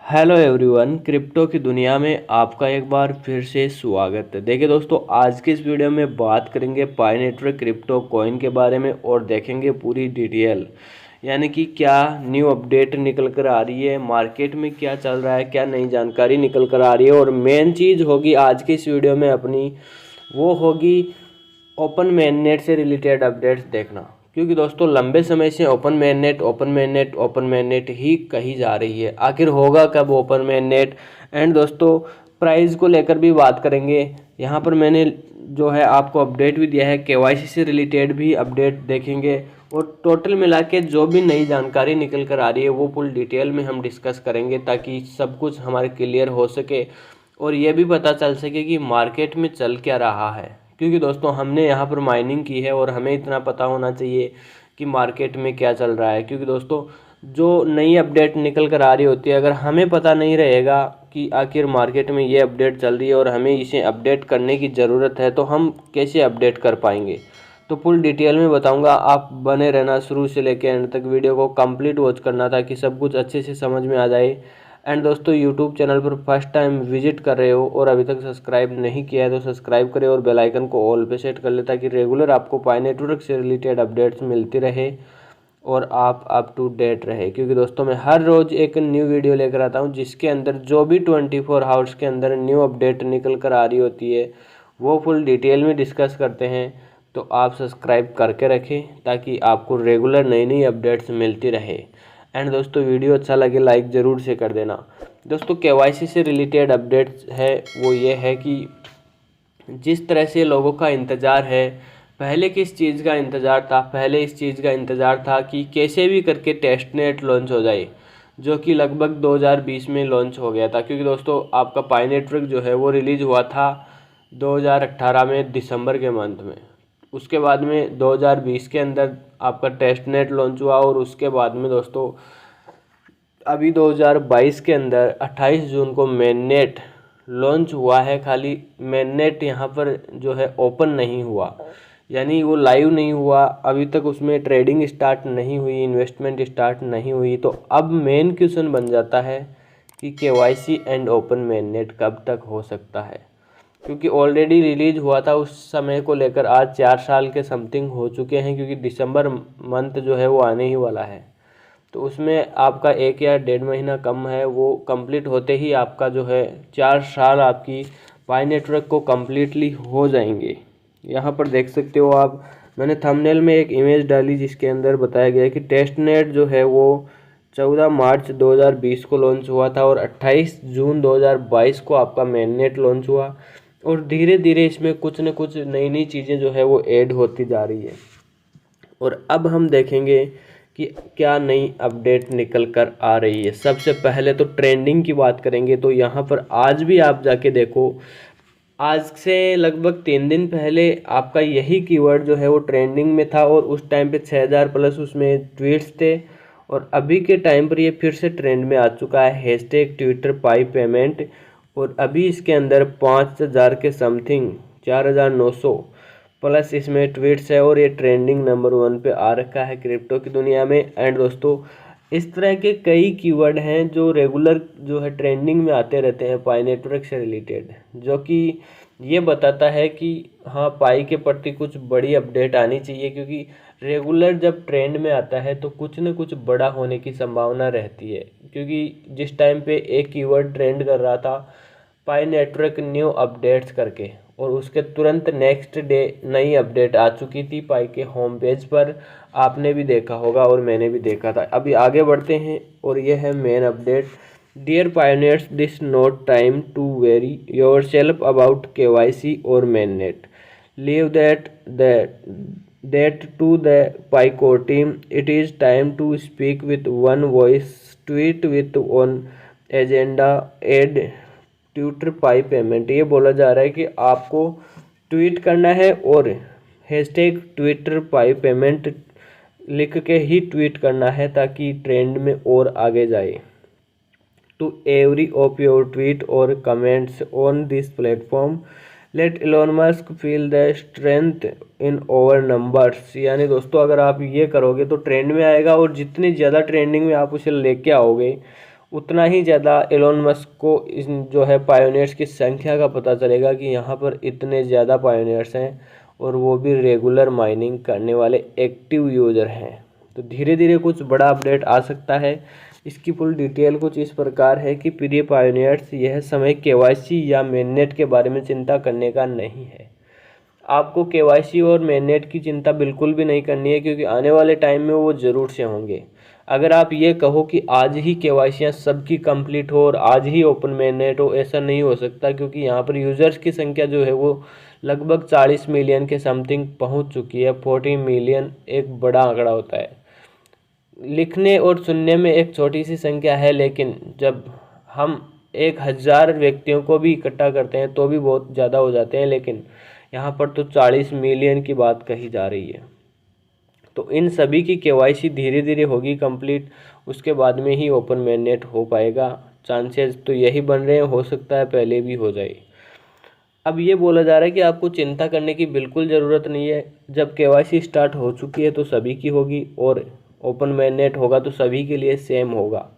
Hello everyone, crypto की दुनिया में आपका एक बार फिर से स्वागत है। देखिए दोस्तों, आज की इस वीडियो में बात करेंगे पाई नेटवर्क क्रिप्टो कॉइन के बारे में और देखेंगे पूरी डिटेल, यानी कि क्या न्यू अपडेट निकल कर आ रही है, मार्केट में क्या चल रहा है, क्या नई जानकारी निकल कर आ रही है। और मेन चीज़ होगी आज की इस वीडियो में अपनी, वो होगी ओपन मेननेट से रिलेटेड अपडेट्स देखना। क्योंकि दोस्तों लंबे समय से ओपन मेननेट ही कही जा रही है। आखिर होगा कब ओपन मेननेट? एंड दोस्तों प्राइस को लेकर भी बात करेंगे। यहाँ पर मैंने जो है आपको अपडेट भी दिया है, केवाईसी से रिलेटेड भी अपडेट देखेंगे और टोटल मिला के जो भी नई जानकारी निकल कर आ रही है वो फुल डिटेल में हम डिस्कस करेंगे, ताकि सब कुछ हमारे क्लियर हो सके और ये भी पता चल सके कि मार्केट में चल क्या रहा है। क्योंकि दोस्तों हमने यहाँ पर माइनिंग की है और हमें इतना पता होना चाहिए कि मार्केट में क्या चल रहा है। क्योंकि दोस्तों जो नई अपडेट निकल कर आ रही होती है, अगर हमें पता नहीं रहेगा कि आखिर मार्केट में ये अपडेट चल रही है और हमें इसे अपडेट करने की ज़रूरत है, तो हम कैसे अपडेट कर पाएंगे। तो फुल डिटेल में बताऊंगा, आप बने रहना शुरू से लेकर एंड तक। वीडियो को कंप्लीट वॉच करना ताकि सब कुछ अच्छे से समझ में आ जाए। एंड दोस्तों यूट्यूब चैनल पर फर्स्ट टाइम विजिट कर रहे हो और अभी तक सब्सक्राइब नहीं किया है तो सब्सक्राइब करें और बेल आइकन को ऑल पे सेट कर ले, ताकि रेगुलर आपको पाई नेटवर्क से रिलेटेड अपडेट्स मिलती रहे और आप अप टू डेट रहे। क्योंकि दोस्तों मैं हर रोज़ एक न्यू वीडियो लेकर आता हूं, जिसके अंदर जो भी 24 आवर्स के अंदर न्यू अपडेट निकल कर आ रही होती है वो फुल डिटेल में डिस्कस करते हैं। तो आप सब्सक्राइब करके रखें ताकि आपको रेगुलर नई नई अपडेट्स मिलती रहे। एंड दोस्तों वीडियो अच्छा लगे लाइक ज़रूर से कर देना। दोस्तों केवाईसी से रिलेटेड अपडेट्स है वो ये है कि जिस तरह से लोगों का इंतज़ार है, पहले किस चीज़ का इंतज़ार था? पहले इस चीज़ का इंतज़ार था कि कैसे भी करके टेस्टनेट लॉन्च हो जाए, जो कि लगभग 2020 में लॉन्च हो गया था। क्योंकि दोस्तों आपका पाई नेटवर्क जो है वो रिलीज़ हुआ था 2018 में दिसंबर के मंथ में। उसके बाद में 2020 के अंदर आपका टेस्टनेट लॉन्च हुआ और उसके बाद में दोस्तों अभी 2022 के अंदर 28 जून को मेननेट लॉन्च हुआ है। खाली मेननेट यहाँ पर जो है ओपन नहीं हुआ, यानी वो लाइव नहीं हुआ, अभी तक उसमें ट्रेडिंग स्टार्ट नहीं हुई, इन्वेस्टमेंट स्टार्ट नहीं हुई। तो अब मेन क्वेश्चन बन जाता है कि केवाईसी एंड ओपन मेननेट कब तक हो सकता है। क्योंकि ऑलरेडी रिलीज हुआ था, उस समय को लेकर आज 4 साल के समथिंग हो चुके हैं। क्योंकि दिसंबर मंथ जो है वो आने ही वाला है, तो उसमें आपका 1 या 1.5 महीना कम है, वो कंप्लीट होते ही आपका जो है 4 साल आपकी पाई नेटवर्क को कम्प्लीटली हो जाएंगे। यहाँ पर देख सकते हो आप, मैंने थंबनेल में एक इमेज डाली जिसके अंदर बताया गया है कि टेस्टनेट जो है वो 14 मार्च 2020 को लॉन्च हुआ था और 28 जून 2022 को आपका मेननेट लॉन्च हुआ। और धीरे धीरे इसमें कुछ न कुछ नई नई चीज़ें जो है वो ऐड होती जा रही है। और अब हम देखेंगे कि क्या नई अपडेट निकल कर आ रही है। सबसे पहले तो ट्रेंडिंग की बात करेंगे, तो यहाँ पर आज भी आप जाके देखो, आज से लगभग 3 दिन पहले आपका यही कीवर्ड जो है वो ट्रेंडिंग में था और उस टाइम पे 6000 प्लस उसमें ट्वीट्स थे। और अभी के टाइम पर ये फिर से ट्रेंड में आ चुका है, हैशटैग ट्विटर पाई पेमेंट। और अभी इसके अंदर 5000 के समथिंग 4900 प्लस इसमें ट्वीट्स है और ये ट्रेंडिंग नंबर 1 पे आ रखा है क्रिप्टो की दुनिया में। एंड दोस्तों इस तरह के कई कीवर्ड हैं जो रेगुलर जो है ट्रेंडिंग में आते रहते हैं पाई नेटवर्क से रिलेटेड, जो कि ये बताता है कि हाँ पाई के प्रति कुछ बड़ी अपडेट आनी चाहिए। क्योंकि रेगुलर जब ट्रेंड में आता है तो कुछ न कुछ बड़ा होने की संभावना रहती है। क्योंकि जिस टाइम पे एक कीवर्ड ट्रेंड कर रहा था पाई नेटवर्क न्यू अपडेट्स करके, और उसके तुरंत नेक्स्ट डे नई अपडेट आ चुकी थी पाई के होम पेज पर, आपने भी देखा होगा और मैंने भी देखा था। अभी आगे बढ़ते हैं और ये है main update. Dear pioneers, this not time to very yourself about KYC और mainnet. Leave that to the PyCore team. It is time to speak with one voice. Tweet with one agenda. Add Twitter pi payment. ये बोला जा रहा है कि आपको tweet करना है और हैशटैग ट्विटर पाई पेमेंट लिख के ही ट्वीट करना है ताकि ट्रेंड में और आगे जाए। To every of your tweet और comments on this platform let Elon Musk feel the strength in our numbers. यानी दोस्तों अगर आप ये करोगे तो ट्रेंड में आएगा और जितनी ज़्यादा ट्रेंडिंग में आप उसे लेके आओगे उतना ही ज़्यादा एलोन मस्क को जो है पायोनियर्स की संख्या का पता चलेगा कि यहाँ पर इतने ज़्यादा पायोनियर्स हैं और वो भी रेगुलर माइनिंग करने वाले एक्टिव यूज़र हैं। तो धीरे धीरे कुछ बड़ा अपडेट आ सकता है। इसकी फुल डिटेल कुछ इस प्रकार है कि प्रिय पायोनियर्स, यह समय केवाईसी या मेननेट के बारे में चिंता करने का नहीं है। आपको केवाईसी और मेननेट की चिंता बिल्कुल भी नहीं करनी है, क्योंकि आने वाले टाइम में वो ज़रूर से होंगे। अगर आप ये कहो कि आज ही केवाईसियाँ सबकी कंप्लीट हो और आज ही ओपन मेननेट हो, ऐसा नहीं हो सकता, क्योंकि यहाँ पर यूज़र्स की संख्या जो है वो लगभग 40 मिलियन के समथिंग पहुँच चुकी है। 40 मिलियन एक बड़ा आंकड़ा होता है। लिखने और सुनने में एक छोटी सी संख्या है, लेकिन जब हम 1000 व्यक्तियों को भी इकट्ठा करते हैं तो भी बहुत ज़्यादा हो जाते हैं, लेकिन यहाँ पर तो 40 मिलियन की बात कही जा रही है। तो इन सभी की केवाईसी धीरे धीरे होगी कंप्लीट, उसके बाद में ही ओपन मेननेट हो पाएगा। चांसेस तो यही बन रहे हैं, हो सकता है पहले भी हो जाए। अब ये बोला जा रहा है कि आपको चिंता करने की बिल्कुल ज़रूरत नहीं है। जब केवाईसी स्टार्ट हो चुकी है तो सभी की होगी, और ओपन मेननेट होगा तो सभी के लिए सेम होगा।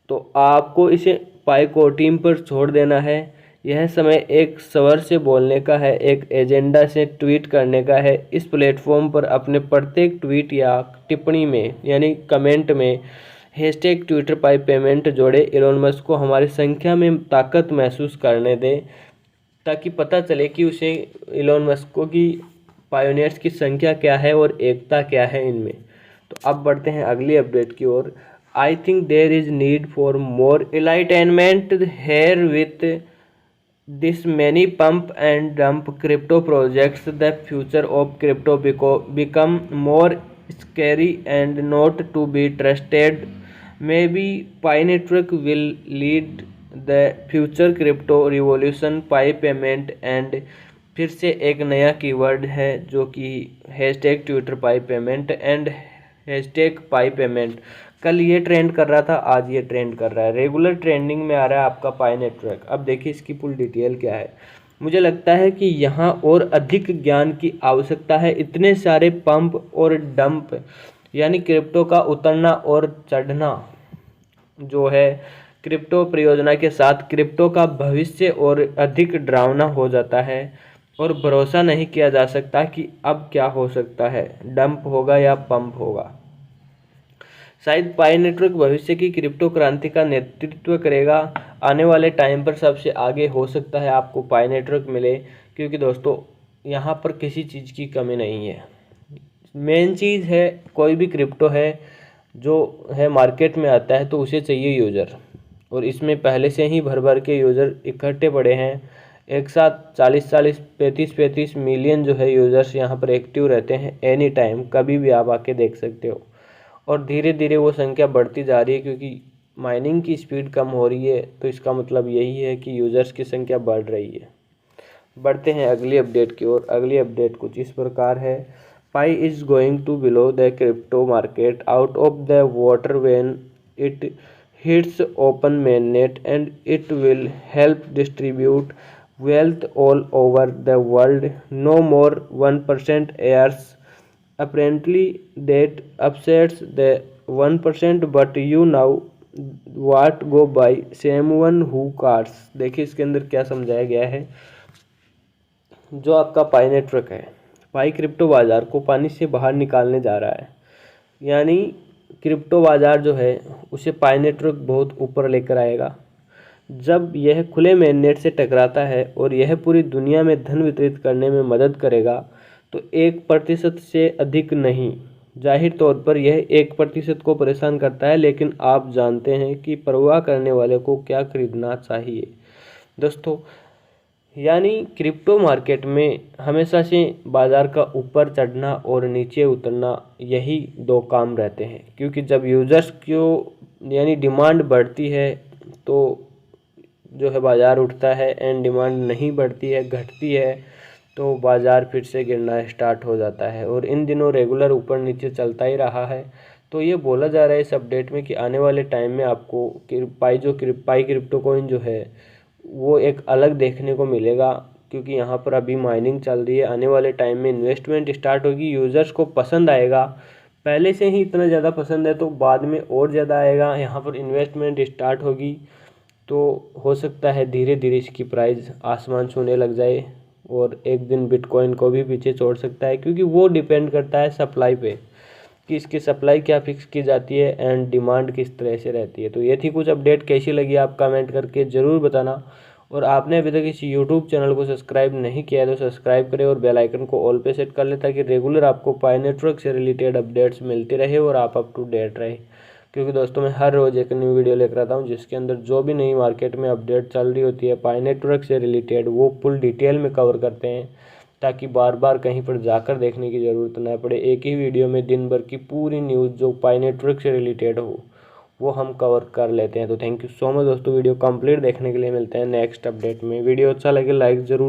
तो आपको इसे पाई को टीम पर छोड़ देना है। यह समय एक स्वर से बोलने का है, एक एजेंडा से ट्वीट करने का है। इस प्लेटफॉर्म पर अपने प्रत्येक ट्वीट या टिप्पणी में यानी कमेंट में हैशटैग ट्विटर पाई पेमेंट जोड़े। एलोन मस्क को हमारी संख्या में ताकत महसूस करने दें, ताकि पता चले कि उसे एलोन मस्क को कि पायोनियर्स की संख्या क्या है और एकता क्या है इनमें। तो अब बढ़ते हैं अगली अपडेट की ओर। I think there is need for more enlightenment here with this many pump and dump crypto projects the future of crypto become more scary and not to be trusted. Maybe Pi Network will lead the future crypto revolution. Pi payment and फिर से एक नया keyword है जो कि hashtag Twitter pi payment and hashtag pi payment. कल ये trend कर रहा था, आज ये ट्रेंड कर रहा है, रेगुलर ट्रेंडिंग में आ रहा है आपका पाई नेटवर्क। अब देखिए इसकी फुल डिटेल क्या है। मुझे लगता है कि यहाँ और अधिक ज्ञान की आवश्यकता है। इतने सारे पंप और डंप यानी क्रिप्टो का उतरना और चढ़ना जो है क्रिप्टो परियोजना के साथ, क्रिप्टो का भविष्य और अधिक डरावना हो जाता है और भरोसा नहीं किया जा सकता कि अब क्या हो सकता है, डंप होगा या पंप होगा। शायद पाई नेटवर्क भविष्य की क्रिप्टो क्रांति का नेतृत्व करेगा। आने वाले टाइम पर सबसे आगे हो सकता है आपको पाई नेटवर्क मिले, क्योंकि दोस्तों यहाँ पर किसी चीज़ की कमी नहीं है। मेन चीज़ है, कोई भी क्रिप्टो है जो है मार्केट में आता है तो उसे चाहिए यूज़र, और इसमें पहले से ही भर भर के यूज़र इकट्ठे पड़े हैं। एक साथ 40 35 मिलियन जो है यूज़र्स यहाँ पर एक्टिव रहते हैं एनी टाइम, कभी भी आप आके देख सकते हो। और धीरे धीरे वो संख्या बढ़ती जा रही है, क्योंकि माइनिंग की स्पीड कम हो रही है, तो इसका मतलब यही है कि यूज़र्स की संख्या बढ़ रही है। बढ़ते हैं अगली अपडेट की ओर। अगली अपडेट कुछ इस प्रकार है। Pi is going to blow the crypto market out of the water when it hits open mainnet, and it will help distribute wealth all over the world. No more 1% heirs. Apparently that upsets the 1%, but you now what go by someone who cards। देखिए इसके अंदर क्या समझाया गया है। जो आपका पाई network है, पाई क्रिप्टो बाज़ार को पानी से बाहर निकालने जा रहा है। यानी क्रिप्टो बाज़ार जो है उसे पाई नेटवर्क बहुत ऊपर लेकर आएगा। जब यह खुले मेननेट से टकराता है और यह पूरी दुनिया में धन वितरित करने में मदद करेगा, तो 1% से अधिक नहीं। जाहिर तौर पर यह 1% को परेशान करता है, लेकिन आप जानते हैं कि परवाह करने वाले को क्या खरीदना चाहिए दोस्तों। यानी क्रिप्टो मार्केट में हमेशा से बाज़ार का ऊपर चढ़ना और नीचे उतरना, यही दो काम रहते हैं। क्योंकि जब यूज़र्स को यानी डिमांड बढ़ती है तो जो है बाज़ार उठता है, एंड डिमांड नहीं बढ़ती है, घटती है, तो बाज़ार फिर से गिरना स्टार्ट हो जाता है। और इन दिनों रेगुलर ऊपर नीचे चलता ही रहा है। तो ये बोला जा रहा है इस अपडेट में कि आने वाले टाइम में आपको पाई क्रिप्टो कॉइन जो है वो एक अलग देखने को मिलेगा, क्योंकि यहाँ पर अभी माइनिंग चल रही है। आने वाले टाइम में इन्वेस्टमेंट स्टार्ट होगी, यूज़र्स को पसंद आएगा, पहले से ही इतना ज़्यादा पसंद है तो बाद में और ज़्यादा आएगा। यहाँ पर इन्वेस्टमेंट स्टार्ट होगी तो हो सकता है धीरे धीरे इसकी प्राइस आसमान छूने लग जाए और एक दिन बिटकॉइन को भी पीछे छोड़ सकता है, क्योंकि वो डिपेंड करता है सप्लाई पे कि इसकी सप्लाई क्या फिक्स की जाती है एंड डिमांड किस तरह से रहती है। तो ये थी कुछ अपडेट, कैसी लगी आप कमेंट करके ज़रूर बताना। और आपने अभी तक इस यूट्यूब चैनल को सब्सक्राइब नहीं किया है तो सब्सक्राइब करें और बेल आइकन को ऑल पे सेट कर लें, ताकि रेगुलर आपको पाई नेटवर्क से रिलेटेड अपडेट्स मिलती रहे और आप अप टू डेट रहे। क्योंकि दोस्तों मैं हर रोज़ एक न्यू वीडियो लेकर आता हूँ जिसके अंदर जो भी नई मार्केट में अपडेट चल रही होती है पाई नेटवर्क से रिलेटेड वो फुल डिटेल में कवर करते हैं, ताकि बार बार कहीं पर जाकर देखने की ज़रूरत न पड़े। एक ही वीडियो में दिन भर की पूरी न्यूज़ जो पाई नेटवर्क से रिलेटेड हो वो हम कवर कर लेते हैं। तो थैंक यू सो मच दोस्तों, वीडियो कंप्लीट देखने के लिए। मिलते हैं नेक्स्ट अपडेट में। वीडियो अच्छा लगे लाइक ज़रूर